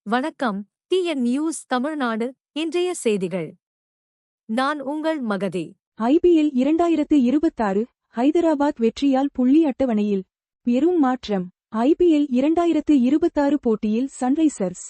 வணக்கம். TN news Tamil Nadu. இன்றைய செய்திகள். நான் உங்கள் மகதி. ஐபிஎல் 2026 ஹைதராபாத் வெற்றியால் புள்ளி அட்டவணையில் பெரும் மாற்றம். ஐபிஎல் 2026 போட்டியில் சன்ரைசர்ஸ்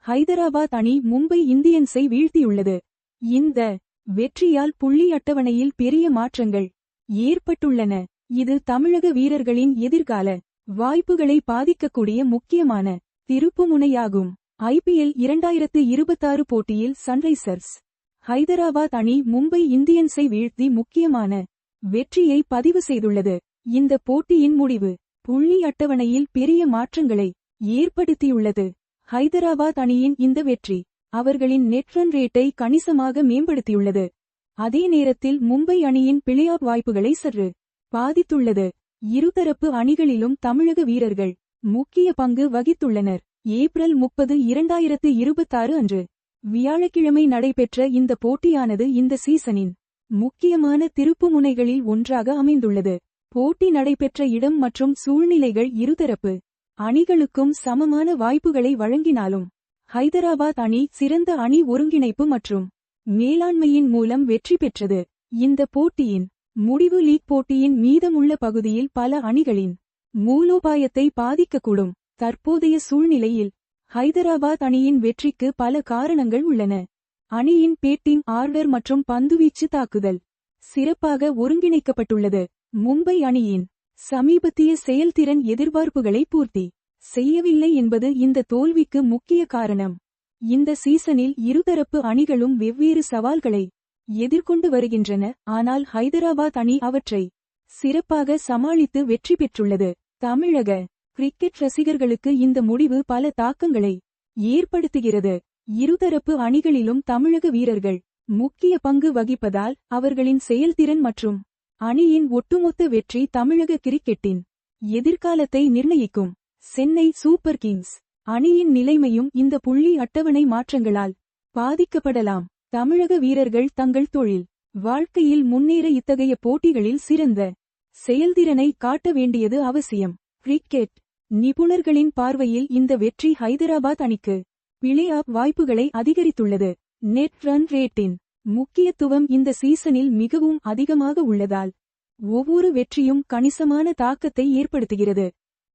ஹைதராபாத் அணி மும்பை இந்தியன்ஸை வீழ்த்தியுள்ளது. இந்த வெற்றியால் புள்ளி அட்டவணையில் பெரிய மாற்றங்கள் ஏற்பட்டுள்ளன. இது தமிழக வீரர்களின் எதிர்கால வாய்ப்புகளை பாதிக்கக்கூடிய முக்கியமான திருப்புமுனையாகும். ஐபிஎல் 2026 போட்டியில் சன்ரைசர்ஸ் ஹைதராபாத் அணி மும்பை இந்தியன்ஸை வீழ்த்தி முக்கியமான வெற்றியை பதிவு செய்துள்ளது. இந்த போட்டியின் முடிவு புள்ளி அட்டவணையில் பெரிய மாற்றங்களை ஏற்படுத்தியுள்ளது. ஹைதராபாத் அணியின் இந்த வெற்றி அவர்களின் நெட் ரன் ரேட்டை கணிசமாக மேம்படுத்தியுள்ளது. அதே நேரத்தில் மும்பை அணியின் பிளேஆஃப் வாய்ப்புகளை சற்று பாதித்துள்ளது. இருதரப்பு அணிகளிலும் தமிழக வீரர்கள் முக்கிய பங்கு வகித்துள்ளனர். ஏப்ரல் 30, 2026 அன்று வியாழக்கிழமை நடைபெற்ற இந்த போட்டியானது இந்த சீசனின் முக்கியமான திருப்புமுனைகளில் ஒன்றாக அமைந்துள்ளது. போட்டி நடைபெற்ற இடம் மற்றும் சூழ்நிலைகள் இருதரப்பு அணிகளுக்கும் சமமான வாய்ப்புகளை வழங்கினாலும் ஹைதராபாத் அணி சிறந்த அணி ஒருங்கிணைப்பு மற்றும் மேலாண்மையின் மூலம் வெற்றி பெற்றது. இந்த போட்டியின் முடிவு லீக் போட்டியின் மீதமுள்ள பகுதியில் பல அணிகளின் மூலோபாயத்தை பாதிக்கக்கூடும். தற்போதைய சூழ்நிலையில் ஹைதராபாத் அணியின் வெற்றிக்கு பல காரணங்கள் உள்ளன. அணியின் பேட்டிங் ஆர்டர் மற்றும் பந்துவீச்சு தாக்குதல் சிறப்பாக ஒருங்கிணைக்கப்பட்டுள்ளது. மும்பை அணியின் சமீபத்திய செயல்திறன் எதிர்பார்ப்புகளை பூர்த்தி செய்யவில்லை என்பது இந்த தோல்விக்கு முக்கிய காரணம். இந்த சீசனில் இருதரப்பு அணிகளும் வெவ்வேறு சவால்களை எதிர்கொண்டு வருகின்றன, ஆனால் ஹைதராபாத் அணி அவற்றை சிறப்பாக சமாளித்து வெற்றி பெற்றுள்ளது. தமிழக கிரிக்கெட் ரசிகர்களுக்கு இந்த முடிவு பல தாக்கங்களை ஏற்படுத்துகிறது. இருதரப்பு அணிகளிலும் தமிழக வீரர்கள் முக்கிய பங்கு வகிப்பதால் அவர்களின் செயல்திறன் மற்றும் அணியின் ஒட்டுமொத்த வெற்றி தமிழக கிரிக்கெட்டின் எதிர்காலத்தை நிர்ணயிக்கும். சென்னை சூப்பர் கிங்ஸ் அணியின் நிலைமையும் இந்த புள்ளி அட்டவணை மாற்றங்களால் பாதிக்கப்படலாம். தமிழக வீரர்கள் தங்கள் தொழில் வாழ்க்கையில் முன்னேற இத்தகைய போட்டிகளில் சிறந்த செயல்திறனை காட்ட வேண்டியது அவசியம். கிரிக்கெட் நிபுணர்களின் பார்வையில் இந்த வெற்றி ஹைதராபாத் அணிக்கு பிளேஆஃப் வாய்ப்புகளை அதிகரித்துள்ளது. நெட் ரன் ரேட்டின் முக்கியத்துவம் இந்த சீசனில் மிகவும் அதிகமாக உள்ளதால் ஒவ்வொரு வெற்றியும் கணிசமான தாக்கத்தை ஏற்படுத்துகிறது.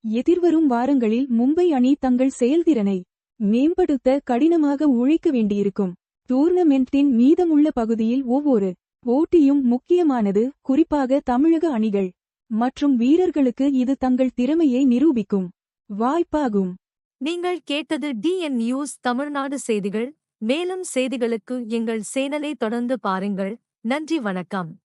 எதிர்வரும் வாரங்களில் மும்பை அணி தங்கள் செயல்திறனை மேம்படுத்த கடினமாக உழைக்க வேண்டியிருக்கும். டூர்னமென்ட்டின் மீதமுள்ள பகுதியில் ஒவ்வொரு போட்டியும் முக்கியமானது, குறிப்பாக தமிழக அணிகள் மற்றும் வீரர்களுக்கு இது தங்கள் திறமையை நிரூபிக்கும் வாய்ப்பாகும். நீங்கள் கேட்டது டிஎன் நியூஸ் தமிழ்நாடு செய்திகள். மேலும் செய்திகளுக்கு எங்கள் சேனலை தொடர்ந்து பாருங்கள். நன்றி, வணக்கம்.